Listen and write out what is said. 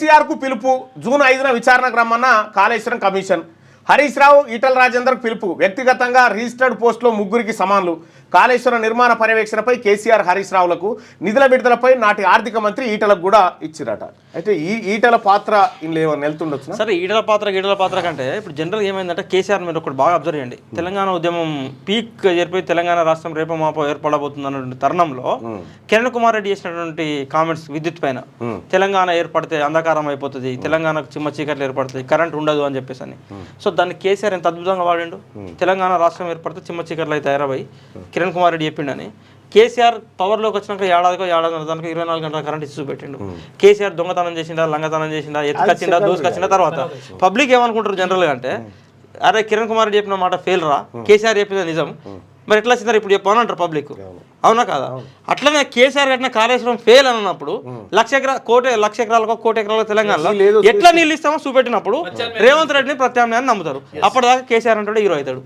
కేసీఆర్కు పిలుపు జూన్ 5న విచారణకు రమ్మన్న కాళేశ్వరం కమిషన్. హరీష్ రావు ఈటల రాజేందర్కు పిలుపు. వ్యక్తిగతంగా రిజిస్టర్డ్ పోస్టులో ముగ్గురికి సమాన్లు. కాళేశ్వరం నిర్మాణ పర్యవేక్షణపై కేసీఆర్ హరీష్ రావులకు, నిధుల విడుదలపై నాటి ఆర్థిక మంత్రి ఈటలకు కూడా ఇచ్చిరట. అయితే ఈ ఈటల పాత్ర ఇందులో ఏమైనా వెళ్తుండొచ్చు? సరే, ఈటల పాత్ర కంటే ఇప్పుడు జనరల్ ఏమైందంటే కేసీఆర్ మీరు ఒకటి బాగా అబ్జర్వ్ చేయండి. తెలంగాణ ఉద్యమం పీక్ జరిపోయి తెలంగాణ రాష్ట్రం రేపో మాపో ఏర్పడబోతుంది అన్నటువంటి తరుణంలో కిరణ్ కుమార్ రెడ్డి చేసినటువంటి కామెంట్స్ విద్యుత్ పైన, తెలంగాణ ఏర్పడితే అంధకారం అయిపోతుంది, తెలంగాణకు చిమ్మ చీకట్లు ఏర్పడుతుంది, కరెంట్ ఉండదు అని చెప్పేసి అని. సో దాన్ని కేసీఆర్ ఎంత అద్భుతంగా వాడిండు. తెలంగాణ రాష్ట్రం ఏర్పడితే చిమ్మ చీకట్లు అయితే తయారై కిరణ్ కుమార్ రెడ్డి చెప్పిండని. కేసీఆర్ పవర్లోకి వచ్చినాక ఏడాదికో దానికి 24 గంటల కరెంట్ ఇచ్చి చూపెట్టిండు. కేసీఆర్ దొంగతనం చేసిండా, లంగతనం చేసిండా, ఎత్తుకొచ్చిండా, దూసుకొచ్చిండా? తర్వాత పబ్లిక్ ఏమనుకుంటారు జనరల్గా అంటే, అరే కిరణ్ కుమార్ రెడ్డి చెప్పిన మాట ఫెయిల్ రా, కేసీఆర్ చెప్పింది నిజం, మరి ఎట్లా వచ్చిందారు ఇప్పుడు చెప్పాను అంటారు పబ్లిక్. అవునా కాదా? అట్లనే కేసీఆర్ కట్టిన కాళేశ్వరం ఫెయిల్ అని అన్నప్పుడు లక్ష ఎకరాలకు 1 కోటి ఎకరాలకు తెలంగాణలో ఎట్లా నీళ్ళు ఇస్తామో చూపెట్టినప్పుడు రేవంత్ రెడ్డిని ప్రత్యామ్నాయాన్ని నమ్ముతారు. అప్పటిదాకా కేసీఆర్ అంటే హీరో అవుతాడు.